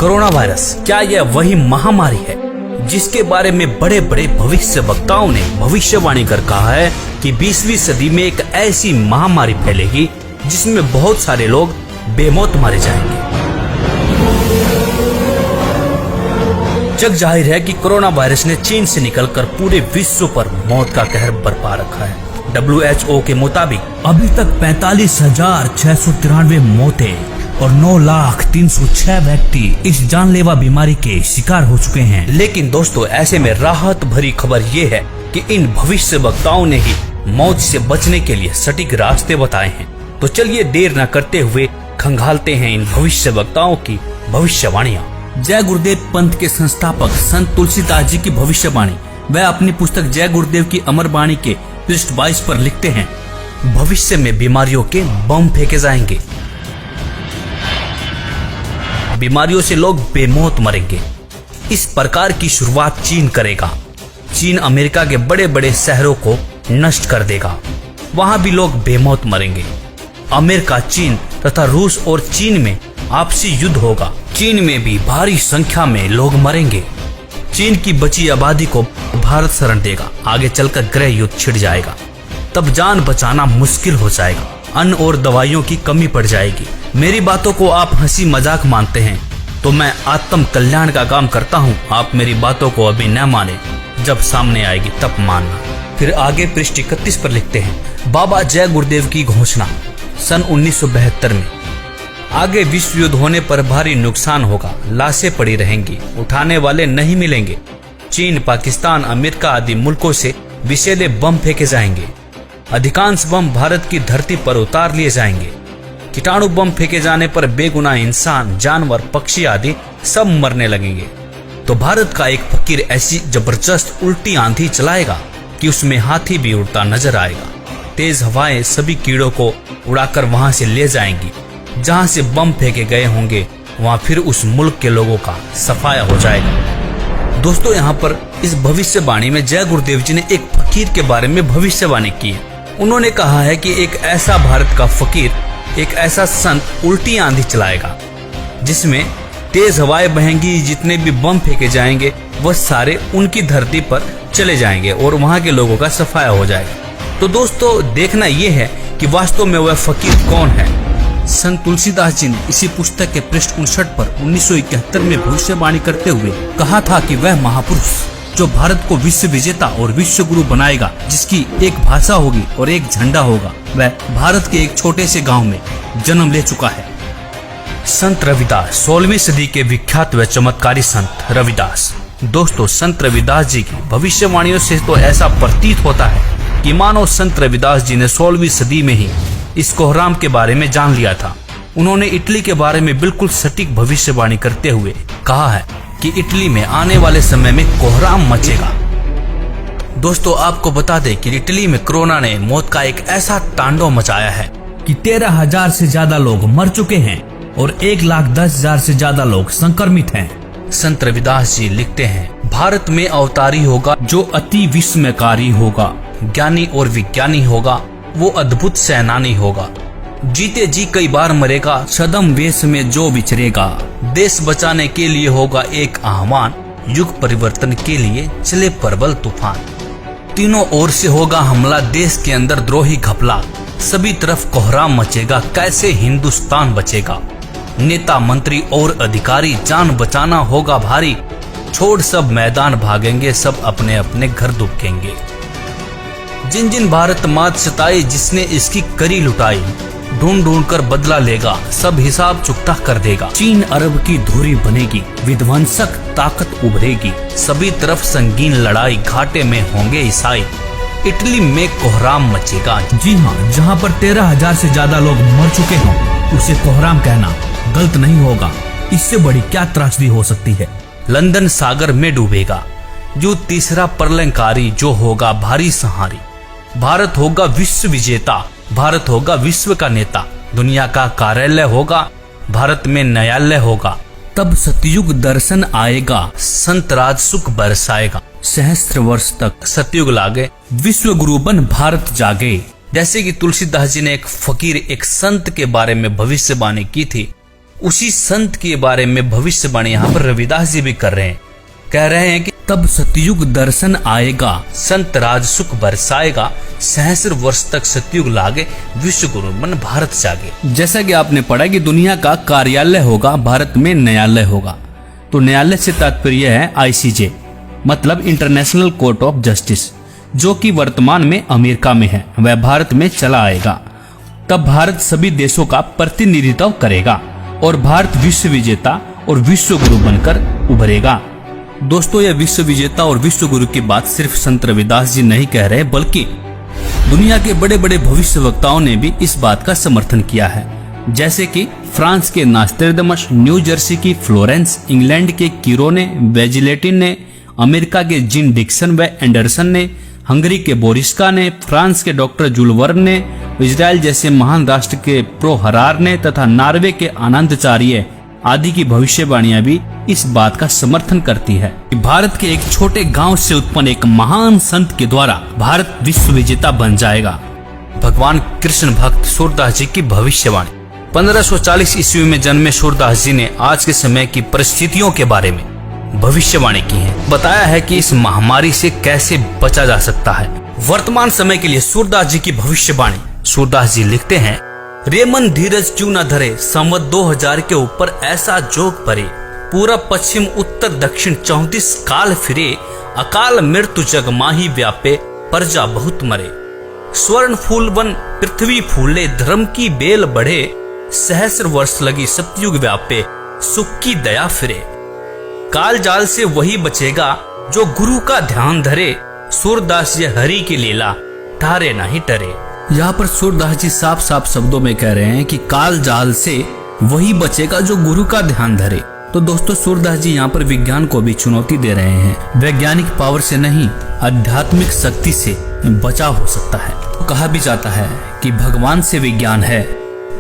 Corona virus क्या यह वही महामारी है जिसके बारे में बड़े बड़े भविष्य वक्ताओं ने भविष्यवाणी कर कहा है कि 20वीं सदी में एक ऐसी महामारी फैलेगी जिसमें बहुत सारे लोग बेमौत मारे जाएंगे। जग जाहिर है कि कोरोना वायरस ने चीन से निकलकर पूरे विश्व पर मौत का कहर बरपा रखा है। WHO के मुताबिक अभी तक 45,693 मौतें और 9,03,06 व्यक्ति इस जानलेवा बीमारी के शिकार हो चुके हैं। लेकिन दोस्तों, ऐसे में राहत भरी खबर ये है कि इन भविष्य वक्ताओं ने ही मौत से बचने के लिए सटीक रास्ते बताए हैं। तो चलिए देर न करते हुए खंगालते हैं इन भविष्य वक्ताओं की भविष्यवाणियाँ। जय गुरुदेव पंथ के संस्थापक संत तुलसीदास जी की भविष्यवाणी। वह अपनी पुस्तक जय गुरुदेव की अमर वाणी के पृष्ठ 22 पर लिखते हैं, भविष्य में बीमारियों के बम फेंके जाएंगे, बीमारियों से लोग बेमौत मरेंगे। इस प्रकार की शुरुआत चीन करेगा। चीन अमेरिका के बड़े बड़े शहरों को नष्ट कर देगा, वहां भी लोग बेमौत मरेंगे। अमेरिका, चीन तथा रूस और चीन में आपसी युद्ध होगा। चीन में भी भारी संख्या में लोग मरेंगे। चीन की बची आबादी को भारत शरण देगा। आगे चलकर गृह युद्ध छिड़ जाएगा, तब जान बचाना मुश्किल हो जाएगा। अन्न और दवाइयों की कमी पड़ जाएगी। मेरी बातों को आप हंसी मजाक मानते हैं तो मैं आत्म कल्याण का काम करता हूँ। आप मेरी बातों को अभी न माने, जब सामने आएगी तब मानना। फिर आगे पृष्ठ 31 पर लिखते हैं, बाबा जय गुरुदेव की घोषणा सन 1972 में। आगे विश्व युद्ध होने पर भारी नुकसान होगा, लाशें पड़ी रहेंगी, उठाने वाले नहीं मिलेंगे। चीन, पाकिस्तान, अमेरिका आदि मुल्कों से विषैले बम फेंके जाएंगे। अधिकांश बम भारत की धरती पर उतार लिए जाएंगे। कीटाणु बम फेंके जाने पर बेगुनाह इंसान, जानवर, पक्षी आदि सब मरने लगेंगे। तो भारत का एक फकीर ऐसी जबरदस्त उल्टी आंधी चलाएगा कि उसमें हाथी भी उड़ता नजर आएगा। तेज हवाएं सभी कीड़ों को उड़ाकर वहां से ले जाएंगी। जहां से बम फेंके गए होंगे वहां फिर उस मुल्क के लोगों का सफाया हो जाएगा। दोस्तों, यहाँ पर इस भविष्यवाणी में जय गुरुदेव जी ने एक फकीर के बारे में भविष्यवाणी की है। उन्होंने कहा है कि एक ऐसा भारत का फकीर, एक ऐसा संत उल्टी आंधी चलाएगा जिसमें तेज हवाएं बहेंगी। जितने भी बम फेंके जाएंगे वह सारे उनकी धरती पर चले जाएंगे और वहां के लोगों का सफाया हो जाएगा। तो दोस्तों, देखना यह है कि वास्तव में वह फकीर कौन है। संत तुलसीदास जी ने इसी पुस्तक के पृष्ठ 59 पर 1971 में भविष्यवाणी करते हुए कहा था कि वह महापुरुष जो भारत को विश्व विजेता और विश्व गुरु बनाएगा, जिसकी एक भाषा होगी और एक झंडा होगा, वह भारत के एक छोटे से गांव में जन्म ले चुका है। संत रविदास, 16वीं सदी के विख्यात व चमत्कारी संत रविदास। दोस्तों, संत रविदास जी की भविष्यवाणियों से तो ऐसा प्रतीत होता है कि मानो संत रविदास जी ने 16वीं सदी में ही इस कोहराम के बारे में जान लिया था। उन्होंने इटली के बारे में बिल्कुल सटीक भविष्यवाणी करते हुए कहा है कि इटली में आने वाले समय में कोहराम मचेगा। दोस्तों, आपको बता दें कि इटली में कोरोना ने मौत का एक ऐसा तांडव मचाया है कि 13,000 से ज्यादा लोग मर चुके हैं और 1,10,000 से ज्यादा लोग संक्रमित हैं। संत रविदास जी लिखते हैं, भारत में अवतारी होगा जो अति विस्मयकारी होगा, ज्ञानी और विज्ञानी होगा, वो अद्भुत सेनानी होगा। जीते जी कई बार मरेगा, छद्म वेश में जो विचरेगा। देश बचाने के लिए होगा एक आह्वान, युग परिवर्तन के लिए चले प्रबल तूफान। तीनों ओर से होगा हमला, देश के अंदर द्रोही घपला। सभी तरफ कोहराम मचेगा, कैसे हिंदुस्तान बचेगा। नेता, मंत्री और अधिकारी, जान बचाना होगा भारी। छोड़ सब मैदान भागेंगे, सब अपने अपने घर दुबकेंगे। जिन जिन भारत मात सताई, जिसने इसकी करी लुटाई, ढूंढ ढूंढ कर बदला लेगा, सब हिसाब चुकता कर देगा। चीन अरब की धुरी बनेगी, विध्वंसक ताकत उभरेगी। सभी तरफ संगीन लड़ाई, घाटे में होंगे ईसाई। इटली में कोहराम मचेगा। जी हाँ, जहाँ पर 13,000 से ज्यादा लोग मर चुके हों, उसे कोहराम कहना गलत नहीं होगा। इससे बड़ी क्या त्रासदी हो सकती है। लंदन सागर में डूबेगा, जो तीसरा प्रलयंकारी, जो होगा भारी संहारी। भारत होगा विश्व विजेता, भारत होगा विश्व का नेता। दुनिया का कार्यालय होगा, भारत में न्यायालय होगा। तब सतयुग दर्शन आएगा, संत राज सुख बरसाएगा। सहस्त्र वर्ष तक सतयुग लागे, विश्व गुरु बन भारत जागे। जैसे कि तुलसीदास जी ने एक फकीर, एक संत के बारे में भविष्यवाणी की थी, उसी संत के बारे में भविष्यवाणी यहाँ पर रविदास जी भी कर रहे हैं। कह रहे हैं कि तब सतयुग दर्शन आएगा, संत राज सुख बरसाएगा, सहस्र वर्ष तक सतयुग लागे, विश्व गुरु मन भारत जागे। जैसा कि आपने पढ़ा कि दुनिया का कार्यालय होगा, भारत में न्यायालय होगा। तो न्यायालय से तात्पर्य है ICJ, मतलब इंटरनेशनल कोर्ट ऑफ जस्टिस, जो कि वर्तमान में अमेरिका में है, वह भारत में चला आएगा। तब भारत सभी देशों का प्रतिनिधित्व करेगा और भारत विश्व विजेता और विश्व गुरु बनकर उभरेगा। दोस्तों, यह विश्व विजेता और विश्व गुरु की बात सिर्फ संत रविदास जी नहीं कह रहे, बल्कि दुनिया के बड़े बड़े भविष्य वक्ताओं ने भी इस बात का समर्थन किया है। जैसे कि फ्रांस के नास्ट्रेडमस, न्यू जर्सी की फ्लोरेंस, इंग्लैंड के कीरोने, वेजिलेटिन ने, अमेरिका के जिन डिक्सन व एंडरसन ने, हंगरी के बोरिस्का ने, फ्रांस के डॉक्टर जुलवर्न ने, इजराइल जैसे महान राष्ट्र के प्रो हरार ने तथा नॉर्वे के आनंदचार्य आदि की भविष्यवाणियां भी इस बात का समर्थन करती है कि भारत के एक छोटे गांव से उत्पन्न एक महान संत के द्वारा भारत विश्व विजेता बन जाएगा। भगवान कृष्ण भक्त सूरदास जी की भविष्यवाणी। 1540 ईस्वी में जन्मे सूरदास जी ने आज के समय की परिस्थितियों के बारे में भविष्यवाणी की है। बताया है कि इस महामारी से कैसे बचा जा सकता है। वर्तमान समय के लिए सूरदास जी की भविष्यवाणी। सूरदास जी लिखते हैं, रे मन धीरज क्यों न धरे, संवत 2000 के ऊपर ऐसा जोग परे, पूरब पश्चिम उत्तर दक्षिण 34 काल फिरे, अकाल मृत्यु जग माही व्यापे, प्रजा बहुत मरे। स्वर्ण फूल वन पृथ्वी फूले, धर्म की बेल बढ़े, सहस्र वर्ष लगी सतयुग व्यापे, सुख की दया फिरे। काल जाल से वही बचेगा जो गुरु का ध्यान धरे, सूरदास ये हरि की लीला ठारे नहीं टरे। यहाँ पर सूरदास जी साफ साफ शब्दों में कह रहे हैं कि काल जाल से वही बचेगा जो गुरु का ध्यान धरे। तो दोस्तों, सूरदास जी यहाँ पर विज्ञान को भी चुनौती दे रहे हैं। वैज्ञानिक पावर से नहीं, आध्यात्मिक शक्ति से बचाव हो सकता है। तो कहा भी जाता है कि भगवान से विज्ञान है,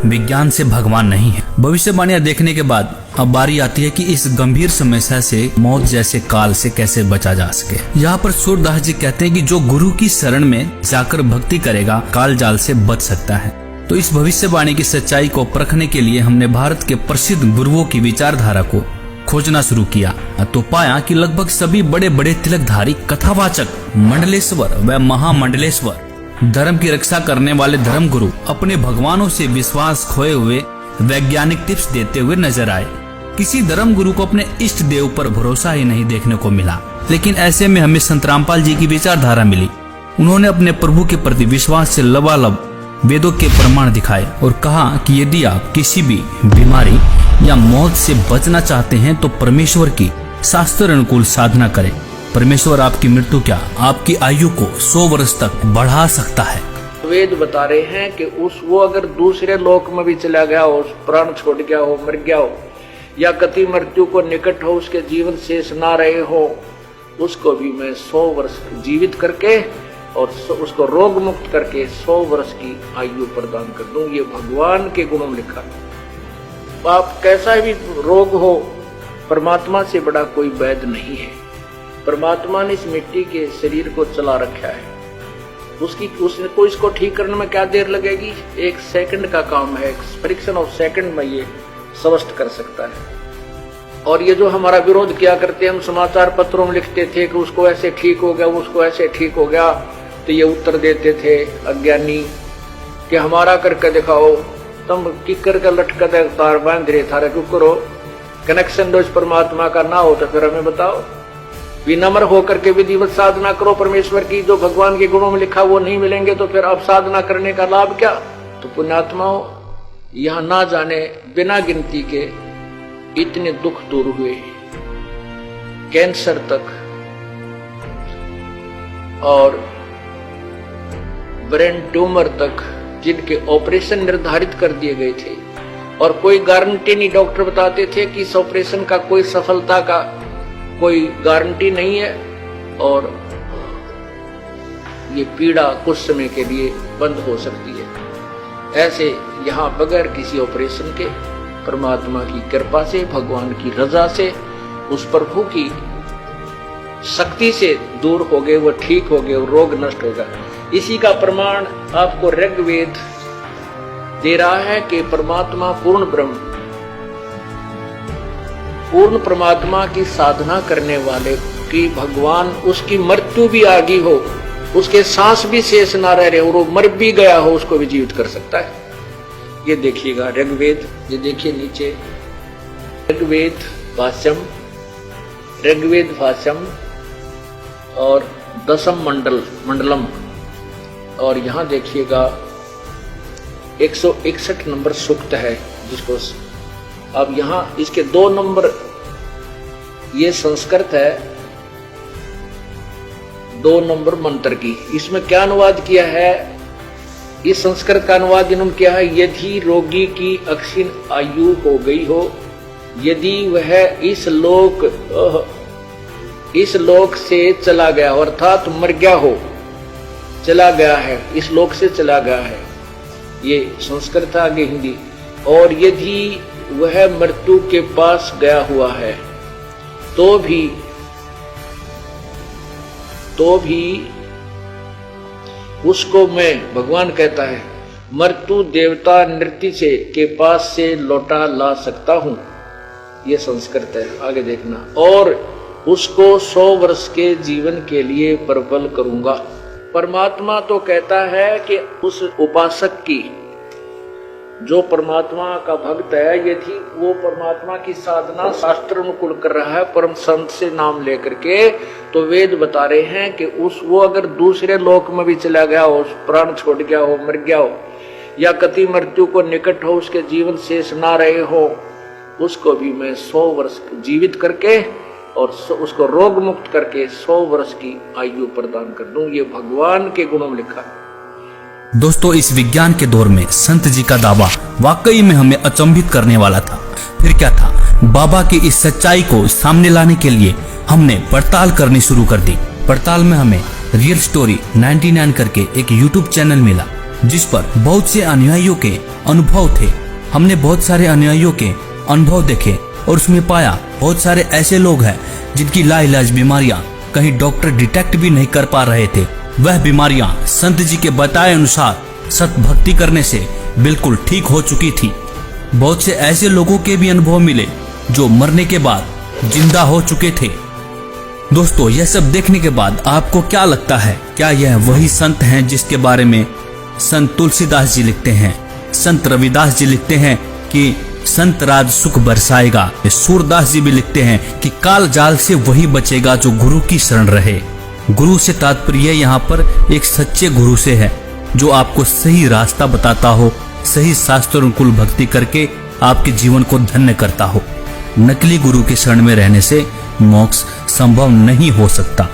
विज्ञान से भगवान नहीं है। भविष्यवाणियां देखने के बाद अब बारी आती है कि इस गंभीर समस्या से, मौत जैसे काल से कैसे बचा जा सके। यहाँ पर सूरदास जी कहते हैं कि जो गुरु की शरण में जाकर भक्ति करेगा, काल जाल से बच सकता है। तो इस भविष्यवाणी की सच्चाई को परखने के लिए हमने भारत के प्रसिद्ध गुरुओं की विचारधारा को खोजना शुरू किया, तो पाया कि लगभग सभी बड़े बड़े तिलकधारी, कथावाचक, मंडलेश्वर व महामंडलेश्वर, धर्म की रक्षा करने वाले धर्म गुरु अपने भगवानों से विश्वास खोए हुए वैज्ञानिक टिप्स देते हुए नजर आए। किसी धर्म गुरु को अपने इष्ट देव पर भरोसा ही नहीं देखने को मिला। लेकिन ऐसे में हमें संत रामपाल जी की विचारधारा मिली। उन्होंने अपने प्रभु के प्रति विश्वास से लबालब वेदों के प्रमाण दिखाए और कहा कि यदि आप किसी भी बीमारी या मौत से बचना चाहते हैं तो परमेश्वर की शास्त्र अनुकूल साधना करें। परमेश्वर आपकी मृत्यु क्या, आपकी आयु को 100 वर्ष तक बढ़ा सकता है। वेद बता रहे हैं कि वो अगर दूसरे लोक में भी चला गया हो, प्राण छोड़ गया हो, मर गया हो, या गति मृत्यु को निकट हो, उसके जीवन शेष ना रहे हो, उसको भी मैं 100 वर्ष जीवित करके और उसको रोग मुक्त करके 100 वर्ष की आयु प्रदान कर दूं। ये भगवान के गुणों में लिखा। आप कैसा भी रोग हो, परमात्मा से बड़ा कोई वैद्य नहीं है। परमात्मा ने इस मिट्टी के शरीर को चला रखा है। उसको इसको ठीक करने में क्या देर लगेगी? 1 सेकंड का काम है। फ्रिक्शन ऑफ सेकंड में ये स्वस्थ कर सकता है। और ये जो हमारा विरोध किया करते, हम समाचार पत्रों में लिखते थे कि उसको ऐसे ठीक हो गया, उसको ऐसे ठीक हो गया, तो ये उत्तर देते थे अज्ञानी कि हमारा करके दिखाओ, तुम किकर का लटका दे तार बांध रहे थारा क्यों करो, कनेक्शन दो परमात्मा का ना हो तो फिर हमें बताओ। विनम्र होकर के विधिवत साधना करो परमेश्वर की। जो भगवान के गुणों में लिखा वो नहीं मिलेंगे तो फिर अब साधना करने का लाभ क्या? तो पुण्यात्माओं, यहां ना जाने बिना गिनती के इतने दुख दूर हुए, कैंसर तक और ब्रेन ट्यूमर तक, जिनके ऑपरेशन निर्धारित कर दिए गए थे और कोई गारंटी नहीं। डॉक्टर बताते थे कि इस ऑपरेशन का कोई सफलता का कोई गारंटी नहीं है और ये पीड़ा कुछ समय के लिए बंद हो सकती है। ऐसे यहाँ बगैर किसी ऑपरेशन के, परमात्मा की कृपा से, भगवान की रजा से, उस प्रभु की शक्ति से दूर हो गए, वो ठीक हो गए, वो रोग नष्ट होगा। इसी का प्रमाण आपको ऋग्वेद दे रहा है कि परमात्मा पूर्ण ब्रह्म पूर्ण परमात्मा की साधना करने वाले की भगवान उसकी मृत्यु भी आ गई हो, उसके सांस भी शेष ना रहे और वो मर भी गया हो, उसको भी जीवित कर सकता है। ये देखिएगा ऋग्वेद, ये देखिए नीचे ऋग्वेद भाष्यम और दशम मंडलम, और यहाँ देखिएगा 161 नंबर सूक्त है, जिसको अब यहाँ इसके 2 नंबर, ये संस्कृत है, 2 नंबर मंत्र की, इसमें क्या अनुवाद किया है, इस संस्कृत का अनुवाद इन्होंने किया है, यदि रोगी की अक्षीण आयु हो गई हो, यदि वह इस लोक से चला गया हो, अर्थात मर गया हो, चला गया है, इस लोक से चला गया है, ये संस्कृत आगे हिंदी, और यदि वह मृत्यु के पास गया हुआ है तो भी उसको मैं, भगवान कहता है, मृत्यु देवता नृत्य से के पास से लौटा ला सकता हूं, ये संस्कृत है, आगे देखना, और उसको 100 वर्ष के जीवन के लिए प्रबल करूंगा। परमात्मा तो कहता है कि उस उपासक की, जो परमात्मा का भक्त है, यदि वो परमात्मा की साधना शास्त्र अनुकूल कर रहा है, परम संत से नाम लेकर के, तो वेद बता रहे हैं कि वो अगर दूसरे लोक में भी चला गया हो, प्राण छोड़ गया हो, मर गया हो, या कति मृत्यु को निकट हो, उसके जीवन शेष ना रहे हो, उसको भी मैं 100 वर्ष जीवित करके और उसको रोग मुक्त करके 100 वर्ष की आयु प्रदान कर दूं। ये भगवान के गुणों में लिखा है। दोस्तों, इस विज्ञान के दौर में संत जी का दावा वाकई में हमें अचंभित करने वाला था। फिर क्या था, बाबा की इस सच्चाई को सामने लाने के लिए हमने पड़ताल करनी शुरू कर दी। पड़ताल में हमें रियल स्टोरी 99 करके एक YouTube चैनल मिला, जिस पर बहुत से अनुयायियों के अनुभव थे। हमने बहुत सारे अनुयायियों के अनुभव देखे और उसमें पाया बहुत सारे ऐसे लोग हैं जिनकी लाइलाज बीमारियां कहीं डॉक्टर डिटेक्ट भी नहीं कर पा रहे थे। वह बीमारियां संत जी के बताए अनुसार सत भक्ति करने से बिल्कुल ठीक हो चुकी थी। बहुत से ऐसे लोगों के भी अनुभव मिले जो मरने के बाद जिंदा हो चुके थे। दोस्तों, यह सब देखने के बाद आपको क्या लगता है, क्या यह वही संत हैं जिसके बारे में संत तुलसीदास जी लिखते हैं, संत रविदास जी लिखते हैं कि संत राज सुख बरसाएगा? सूरदास जी भी लिखते हैं कि काल जाल से वही बचेगा जो गुरु की शरण रहे। गुरु से तात्पर्य यहाँ पर एक सच्चे गुरु से है, जो आपको सही रास्ता बताता हो, सही शास्त्र अनुकूल भक्ति करके आपके जीवन को धन्य करता हो। नकली गुरु के शरण में रहने से मोक्ष संभव नहीं हो सकता।